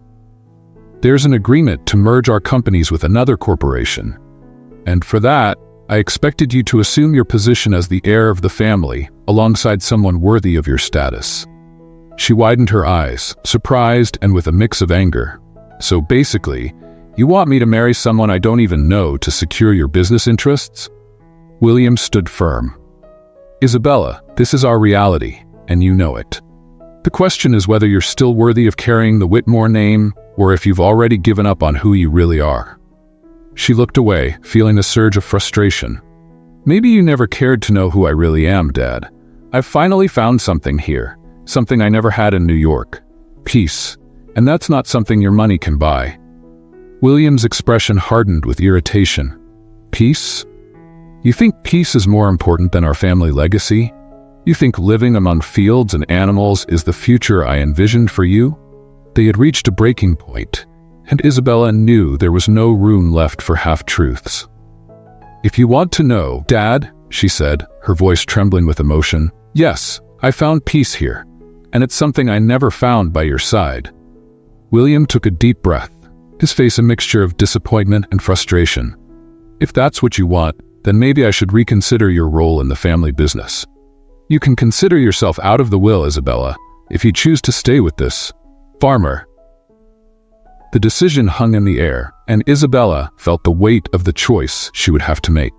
"There's an agreement to merge our companies with another corporation. And for that, I expected you to assume your position as the heir of the family, alongside someone worthy of your status." She widened her eyes, surprised and with a mix of anger. "So basically, you want me to marry someone I don't even know to secure your business interests?" William stood firm. "Isabella, this is our reality, and you know it. The question is whether you're still worthy of carrying the Whitmore name, or if you've already given up on who you really are." She looked away, feeling a surge of frustration. "Maybe you never cared to know who I really am, Dad. I've finally found something here, something I never had in New York. Peace. And that's not something your money can buy." William's expression hardened with irritation. Peace? You think peace is more important than our family legacy? You think living among fields and animals is the future I envisioned for you? They had reached a breaking point, and Isabella knew there was no room left for half-truths. "If you want to know, Dad," she said, her voice trembling with emotion, "yes, I found peace here, and it's something I never found by your side." William took a deep breath, his face a mixture of disappointment and frustration. "If that's what you want, then maybe I should reconsider your role in the family business. You can consider yourself out of the will, Isabella, if you choose to stay with this farmer." The decision hung in the air, and Isabella felt the weight of the choice she would have to make.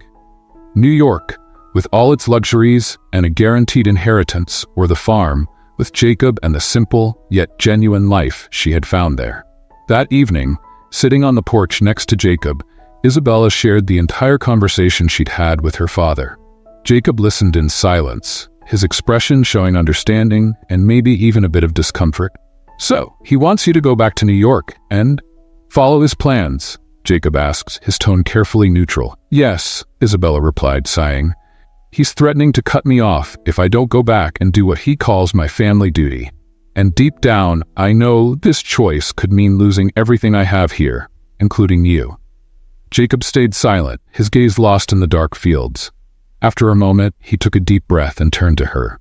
New York, with all its luxuries and a guaranteed inheritance, or the farm, with Jacob and the simple yet genuine life she had found there. That evening, sitting on the porch next to Jacob, Isabella shared the entire conversation she'd had with her father. Jacob listened in silence, his expression showing understanding and maybe even a bit of discomfort. "So, he wants you to go back to New York and follow his plans?" Jacob asked, his tone carefully neutral. "Yes," Isabella replied, sighing. "He's threatening to cut me off if I don't go back and do what he calls my family duty. And deep down, I know this choice could mean losing everything I have here, including you." Jacob stayed silent, his gaze lost in the dark fields. After a moment, he took a deep breath and turned to her.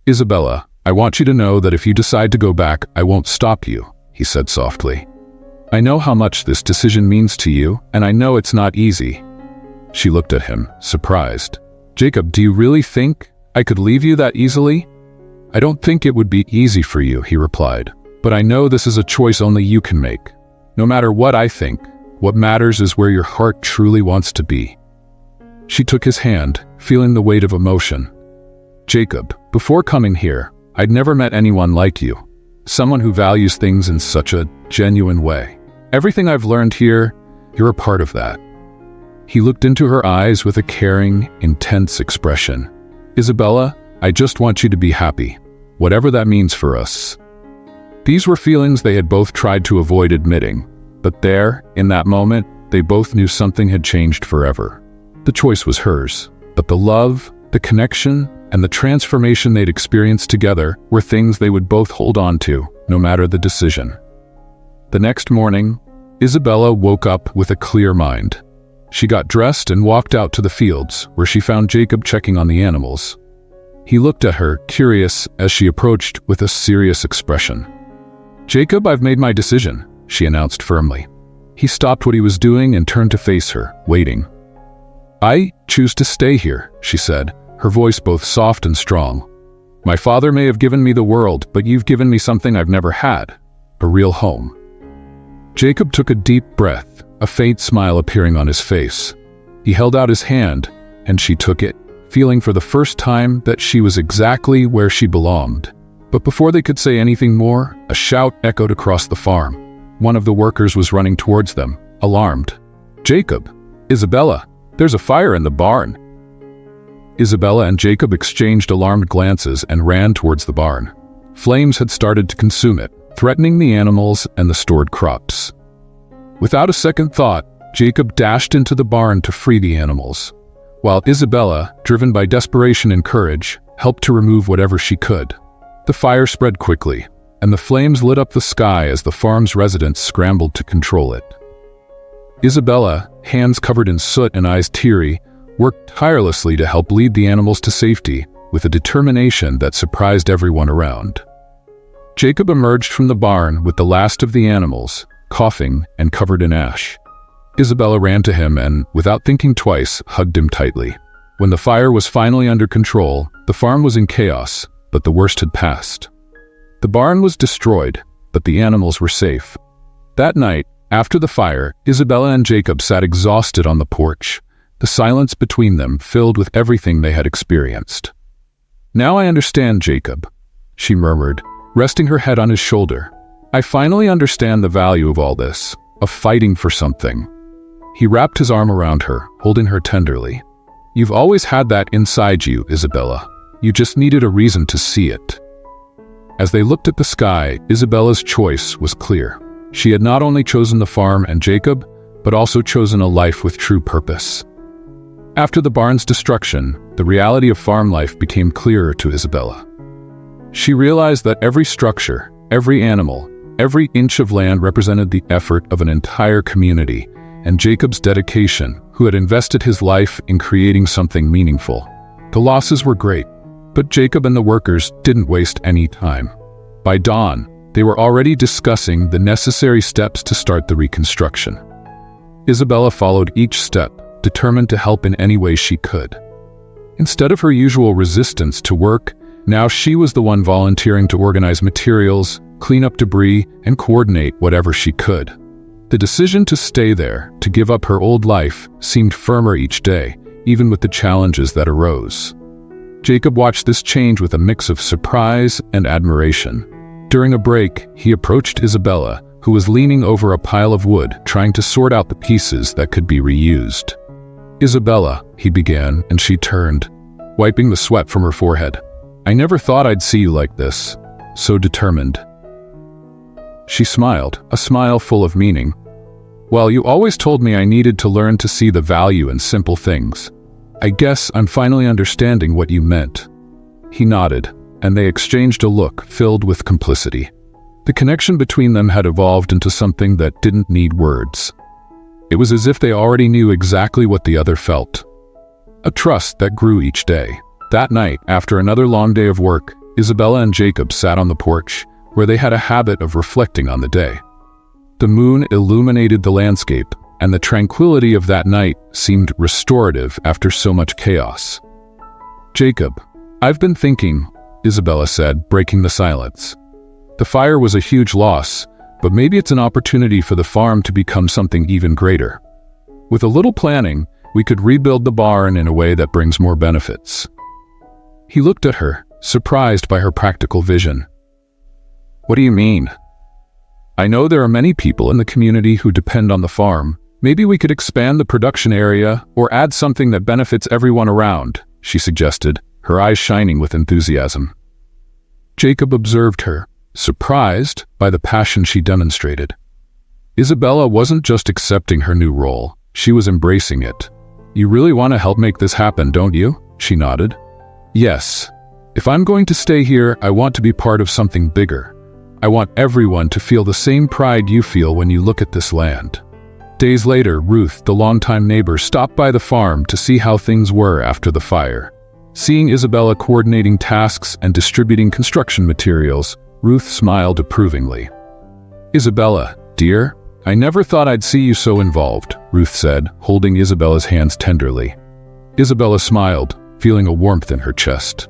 "Isabella, I want you to know that if you decide to go back, I won't stop you," he said softly. "I know how much this decision means to you, and I know it's not easy." She looked at him, surprised. "Jacob, do you really think I could leave you that easily?" "I don't think it would be easy for you," he replied. "But I know this is a choice only you can make. No matter what I think, what matters is where your heart truly wants to be." She took his hand, feeling the weight of emotion. "Jacob, before coming here, I'd never met anyone like you. Someone who values things in such a genuine way. Everything I've learned here, you're a part of that." He looked into her eyes with a caring, intense expression. "Isabella, I just want you to be happy, whatever that means for us." These were feelings they had both tried to avoid admitting, but there, in that moment, they both knew something had changed forever. The choice was hers, but the love, the connection, and the transformation they'd experienced together were things they would both hold on to, no matter the decision. The next morning, Isabella woke up with a clear mind. She got dressed and walked out to the fields, where she found Jacob checking on the animals. He looked at her, curious, as she approached with a serious expression. "Jacob, I've made my decision," she announced firmly. He stopped what he was doing and turned to face her, waiting. "I choose to stay here," she said, her voice both soft and strong. "My father may have given me the world, but you've given me something I've never had, a real home." Jacob took a deep breath, a faint smile appearing on his face. He held out his hand, and she took it, feeling for the first time that she was exactly where she belonged. But before they could say anything more, a shout echoed across the farm. One of the workers was running towards them, alarmed. "Jacob! Isabella! There's a fire in the barn!" Isabella and Jacob exchanged alarmed glances and ran towards the barn. Flames had started to consume it, threatening the animals and the stored crops. Without a second thought, Jacob dashed into the barn to free the animals, while Isabella, driven by desperation and courage, helped to remove whatever she could. The fire spread quickly, and the flames lit up the sky as the farm's residents scrambled to control it. Isabella, hands covered in soot and eyes teary, worked tirelessly to help lead the animals to safety, with a determination that surprised everyone around. Jacob emerged from the barn with the last of the animals, coughing and covered in ash. Isabella ran to him and, without thinking twice, hugged him tightly. When the fire was finally under control, the farm was in chaos, but the worst had passed. The barn was destroyed, but the animals were safe. That night, after the fire, Isabella and Jacob sat exhausted on the porch, the silence between them filled with everything they had experienced. "Now I understand, Jacob," she murmured, resting her head on his shoulder. "I finally understand the value of all this, of fighting for something." He wrapped his arm around her, holding her tenderly. "You've always had that inside you, Isabella. You just needed a reason to see it." As they looked at the sky, Isabella's choice was clear. She had not only chosen the farm and Jacob, but also chosen a life with true purpose. After the barn's destruction, the reality of farm life became clearer to Isabella. She realized that every structure, every animal, every inch of land represented the effort of an entire community, and Jacob's dedication, who had invested his life in creating something meaningful. The losses were great, but Jacob and the workers didn't waste any time. By dawn, they were already discussing the necessary steps to start the reconstruction. Isabella followed each step, determined to help in any way she could. Instead of her usual resistance to work, now she was the one volunteering to organize materials, clean up debris, and coordinate whatever she could. The decision to stay there, to give up her old life, seemed firmer each day, even with the challenges that arose. Jacob watched this change with a mix of surprise and admiration. During a break, he approached Isabella, who was leaning over a pile of wood, trying to sort out the pieces that could be reused. "Isabella," he began, and she turned, wiping the sweat from her forehead. "I never thought I'd see you like this, so determined." She smiled, a smile full of meaning. "Well, you always told me I needed to learn to see the value in simple things. I guess I'm finally understanding what you meant." He nodded, and they exchanged a look filled with complicity. The connection between them had evolved into something that didn't need words. It was as if they already knew exactly what the other felt. A trust that grew each day. That night, after another long day of work, Isabella and Jacob sat on the porch, where they had a habit of reflecting on the day. The moon illuminated the landscape, and the tranquility of that night seemed restorative after so much chaos. "Jacob, I've been thinking," Isabella said, breaking the silence. "The fire was a huge loss, but maybe it's an opportunity for the farm to become something even greater. With a little planning, we could rebuild the barn in a way that brings more benefits." He looked at her, surprised by her practical vision. "What do you mean?" "I know there are many people in the community who depend on the farm. Maybe we could expand the production area or add something that benefits everyone around," she suggested, her eyes shining with enthusiasm. Jacob observed her, surprised by the passion she demonstrated. Isabella wasn't just accepting her new role, she was embracing it. "You really want to help make this happen, don't you?" She nodded. "Yes. If I'm going to stay here, I want to be part of something bigger. I want everyone to feel the same pride you feel when you look at this land." Days later, Ruth, the longtime neighbor, stopped by the farm to see how things were after the fire. Seeing Isabella coordinating tasks and distributing construction materials, Ruth smiled approvingly. "Isabella, dear, I never thought I'd see you so involved," Ruth said, holding Isabella's hands tenderly. Isabella smiled, feeling a warmth in her chest.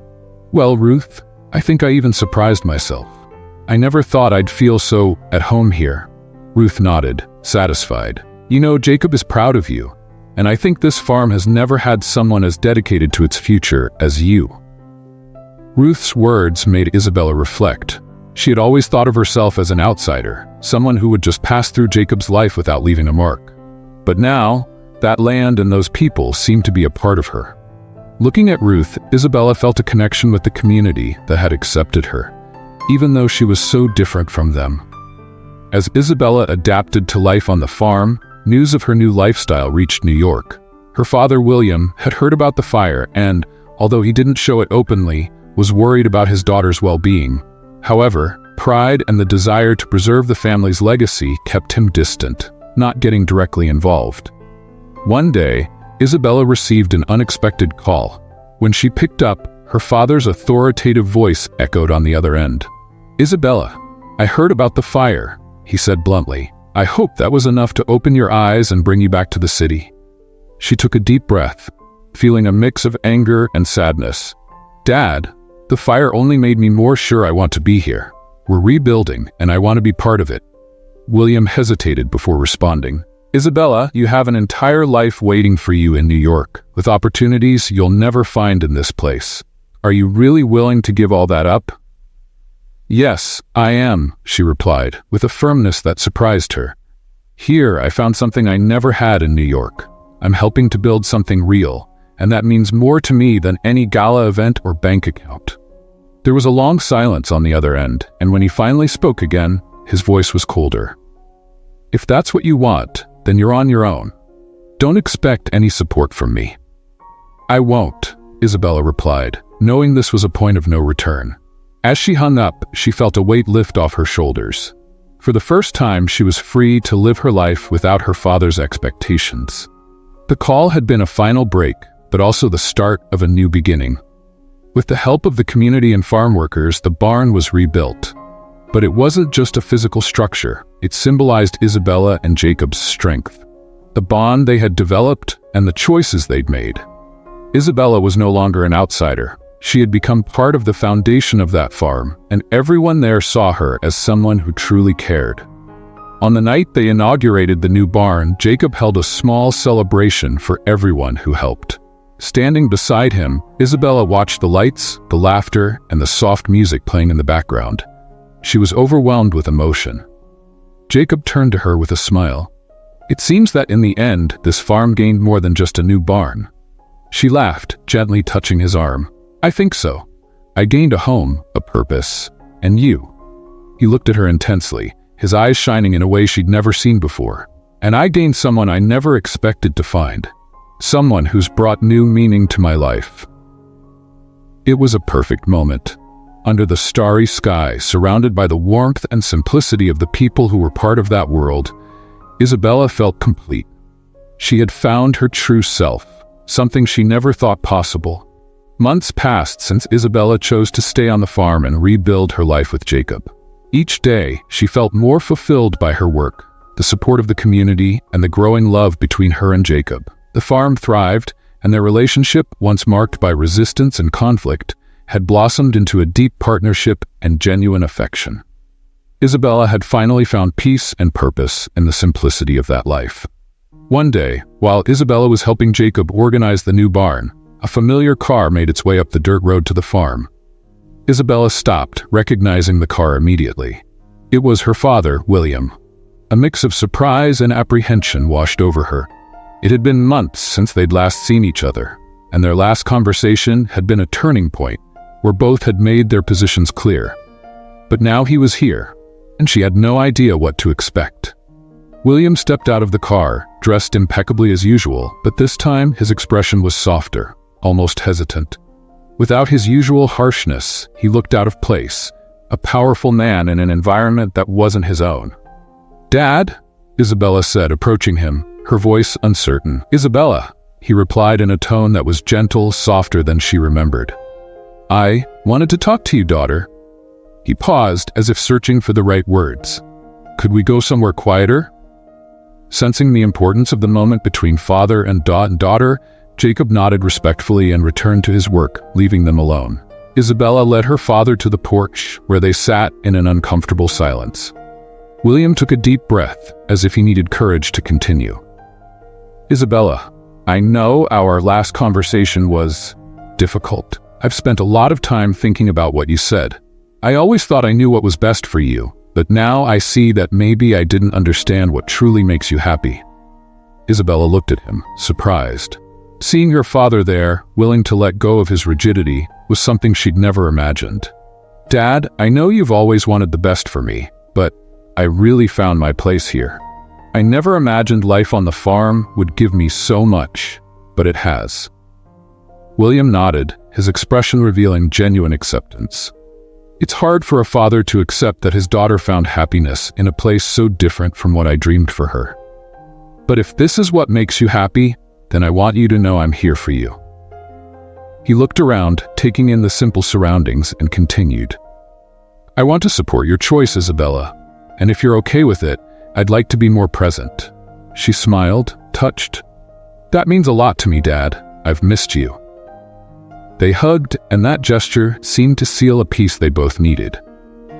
"Well, Ruth, I think I even surprised myself. I never thought I'd feel so at home here." Ruth nodded, satisfied. "You know, Jacob is proud of you, and I think this farm has never had someone as dedicated to its future as you." Ruth's words made Isabella reflect. She had always thought of herself as an outsider, someone who would just pass through Jacob's life without leaving a mark. But now, that land and those people seemed to be a part of her. Looking at Ruth, Isabella felt a connection with the community that had accepted her, even though she was so different from them. As Isabella adapted to life on the farm, news of her new lifestyle reached New York. Her father, William, had heard about the fire and, although he didn't show it openly, was worried about his daughter's well-being. However, pride and the desire to preserve the family's legacy kept him distant, not getting directly involved. One day, Isabella received an unexpected call. When she picked up, her father's authoritative voice echoed on the other end. "Isabella, I heard about the fire," he said bluntly. "I hope that was enough to open your eyes and bring you back to the city." She took a deep breath, feeling a mix of anger and sadness. "Dad, the fire only made me more sure I want to be here. We're rebuilding, and I want to be part of it." William hesitated before responding. "Isabella, you have an entire life waiting for you in New York, with opportunities you'll never find in this place. Are you really willing to give all that up?" "Yes, I am," she replied, with a firmness that surprised her. "Here, I found something I never had in New York. I'm helping to build something real, and that means more to me than any gala event or bank account." There was a long silence on the other end, and when he finally spoke again, his voice was colder. If that's what you want, then you're on your own. Don't expect any support from me." "I won't," Isabella replied, knowing this was a point of no return. As she hung up, she felt a weight lift off her shoulders. For the first time, she was free to live her life without her father's expectations. The call had been a final break, but also the start of a new beginning. With the help of the community and farm workers, the barn was rebuilt. But it wasn't just a physical structure. It symbolized Isabella and Jacob's strength, the bond they had developed, and the choices they'd made. Isabella was no longer an outsider. She had become part of the foundation of that farm, and everyone there saw her as someone who truly cared. On the night they inaugurated the new barn, Jacob held a small celebration for everyone who helped. Standing beside him, Isabella watched the lights, the laughter, and the soft music playing in the background. She was overwhelmed with emotion. Jacob turned to her with a smile. "It seems that in the end, this farm gained more than just a new barn." She laughed, gently touching his arm. "I think so. I gained a home, a purpose, and you." He looked at her intensely, his eyes shining in a way she'd never seen before. "And I gained someone I never expected to find. Someone who's brought new meaning to my life." It was a perfect moment. Under the starry sky, surrounded by the warmth and simplicity of the people who were part of that world, Isabella felt complete. She had found her true self, something she never thought possible. Months passed since Isabella chose to stay on the farm and rebuild her life with Jacob. Each day, she felt more fulfilled by her work, the support of the community, and the growing love between her and Jacob. The farm thrived, and their relationship, once marked by resistance and conflict, had blossomed into a deep partnership and genuine affection. Isabella had finally found peace and purpose in the simplicity of that life. One day, while Isabella was helping Jacob organize the new barn, a familiar car made its way up the dirt road to the farm. Isabella stopped, recognizing the car immediately. It was her father, William. A mix of surprise and apprehension washed over her. It had been months since they'd last seen each other, and their last conversation had been a turning point where both had made their positions clear. But now he was here, and she had no idea what to expect. William stepped out of the car, dressed impeccably as usual, but this time his expression was softer, almost hesitant. Without his usual harshness, he looked out of place, a powerful man in an environment that wasn't his own. "Dad?" Isabella said, approaching him, her voice uncertain. "Isabella," he replied in a tone that was gentle, softer than she remembered. "I wanted to talk to you, daughter." He paused, as if searching for the right words. "Could we go somewhere quieter?" Sensing the importance of the moment between father and daughter, Jacob nodded respectfully and returned to his work, leaving them alone. Isabella led her father to the porch, where they sat in an uncomfortable silence. William took a deep breath, as if he needed courage to continue. "Isabella, I know our last conversation was difficult. I've spent a lot of time thinking about what you said. I always thought I knew what was best for you, but now I see that maybe I didn't understand what truly makes you happy." Isabella looked at him, surprised. Seeing her father there, willing to let go of his rigidity, was something she'd never imagined. "Dad, I know you've always wanted the best for me, but I really found my place here. I never imagined life on the farm would give me so much, but it has." William nodded, his expression revealing genuine acceptance. It's hard for a father to accept that his daughter found happiness in a place so different from what I dreamed for her. "But if this is what makes you happy, then I want you to know I'm here for you." He looked around, taking in the simple surroundings, and continued. "I want to support your choice, Isabella, and if you're okay with it, I'd like to be more present." She smiled, touched. "That means a lot to me, Dad. I've missed you." They hugged, and that gesture seemed to seal a peace they both needed.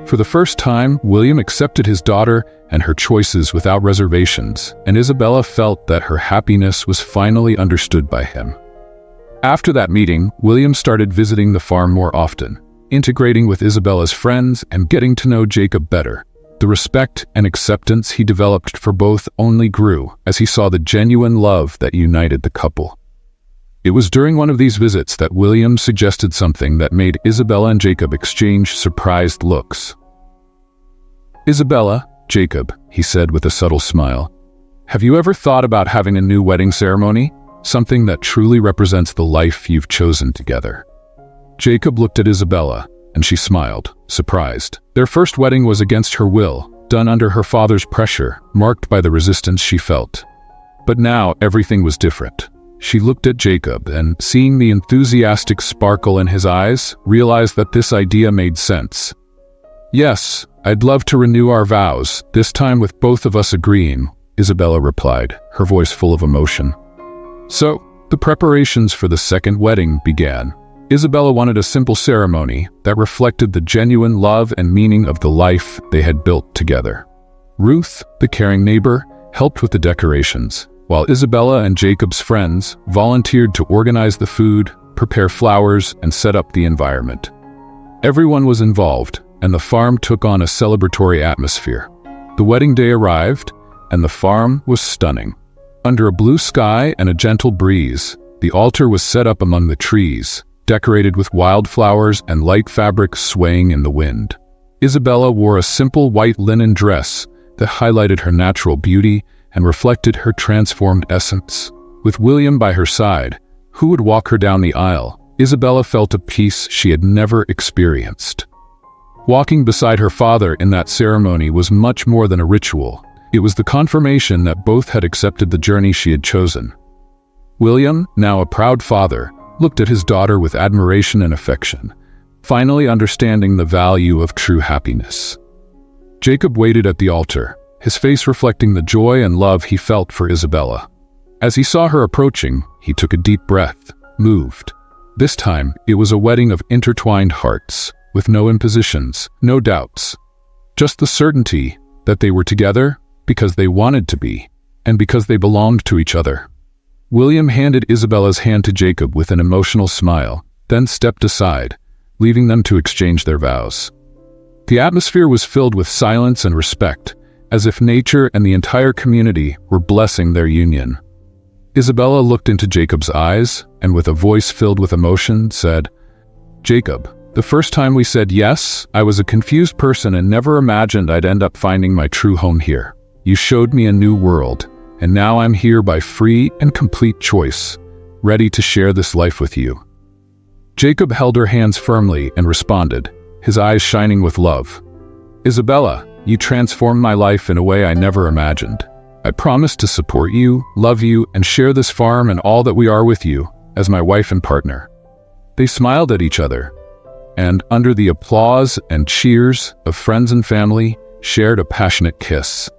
For the first time, William accepted his daughter and her choices without reservations, and Isabella felt that her happiness was finally understood by him. After that meeting, William started visiting the farm more often, integrating with Isabella's friends and getting to know Jacob better. The respect and acceptance he developed for both only grew as he saw the genuine love that united the couple. It was during one of these visits that William suggested something that made Isabella and Jacob exchange surprised looks. "Isabella, "Jacob," he said with a subtle smile, "have you ever thought about having a new wedding ceremony? Something that truly represents the life you've chosen together." Jacob looked at Isabella, and she smiled, surprised. Their first wedding was against her will, done under her father's pressure, marked by the resistance she felt. But now everything was different. She looked at Jacob and, seeing the enthusiastic sparkle in his eyes, realized that this idea made sense. "Yes, I'd love to renew our vows, this time with both of us agreeing," Isabella replied, her voice full of emotion. So, the preparations for the second wedding began. Isabella wanted a simple ceremony that reflected the genuine love and meaning of the life they had built together. Ruth, the caring neighbor, helped with the decorations, while Isabella and Jacob's friends volunteered to organize the food, prepare flowers, and set up the environment. Everyone was involved, and the farm took on a celebratory atmosphere. The wedding day arrived, and the farm was stunning. Under a blue sky and a gentle breeze, the altar was set up among the trees, decorated with wildflowers and light fabrics swaying in the wind. Isabella wore a simple white linen dress that highlighted her natural beauty and reflected her transformed essence. With William by her side, who would walk her down the aisle, Isabella felt a peace she had never experienced. Walking beside her father in that ceremony was much more than a ritual. It was the confirmation that both had accepted the journey she had chosen. William, now a proud father, looked at his daughter with admiration and affection, finally understanding the value of true happiness. Jacob waited at the altar, his face reflecting the joy and love he felt for Isabella. As he saw her approaching, he took a deep breath, moved. This time, it was a wedding of intertwined hearts, with no impositions, no doubts. Just the certainty that they were together because they wanted to be, and because they belonged to each other. William handed Isabella's hand to Jacob with an emotional smile, then stepped aside, leaving them to exchange their vows. The atmosphere was filled with silence and respect, as if nature and the entire community were blessing their union. Isabella looked into Jacob's eyes, and with a voice filled with emotion, said, "Jacob, the first time we said yes, I was a confused person and never imagined I'd end up finding my true home here. You showed me a new world, and now I'm here by free and complete choice, ready to share this life with you." Jacob held her hands firmly and responded, his eyes shining with love. "Isabella, you transformed my life in a way I never imagined. I promise to support you, love you, and share this farm and all that we are with you as my wife and partner." They smiled at each other, and under the applause and cheers of friends and family, shared a passionate kiss.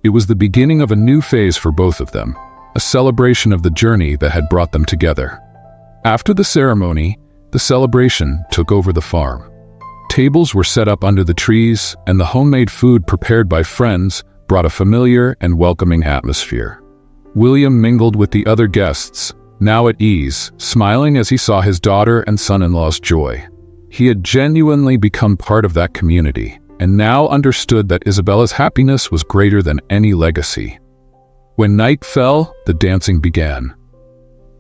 It was the beginning of a new phase for both of them, a celebration of the journey that had brought them together. After the ceremony, the celebration took over the farm. Tables were set up under the trees, and the homemade food prepared by friends brought a familiar and welcoming atmosphere. William mingled with the other guests, now at ease, smiling as he saw his daughter and son-in-law's joy. He had genuinely become part of that community, and now understood that Isabella's happiness was greater than any legacy. When night fell, the dancing began.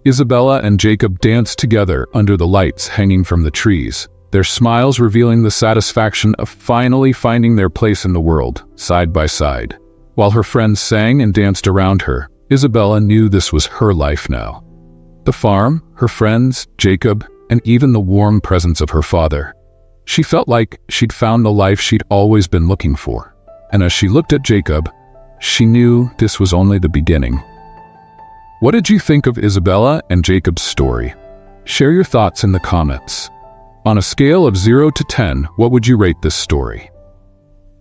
Isabella and Jacob danced together under the lights hanging from the trees, their smiles revealing the satisfaction of finally finding their place in the world, side by side. While her friends sang and danced around her, Isabella knew this was her life now. The farm, her friends, Jacob, and even the warm presence of her father. She felt like she'd found the life she'd always been looking for. And as she looked at Jacob, she knew this was only the beginning. What did you think of Isabella and Jacob's story? Share your thoughts in the comments. On a scale of 0 to 10, what would you rate this story?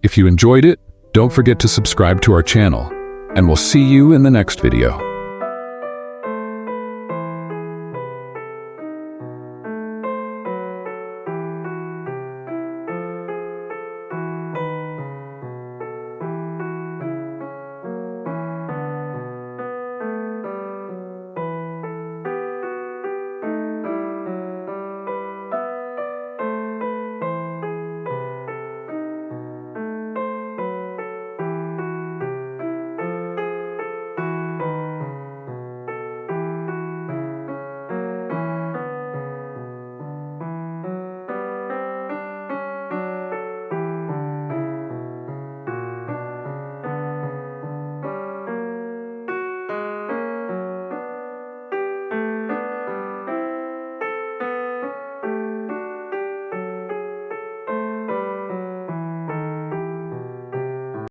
If you enjoyed it, don't forget to subscribe to our channel, and we'll see you in the next video.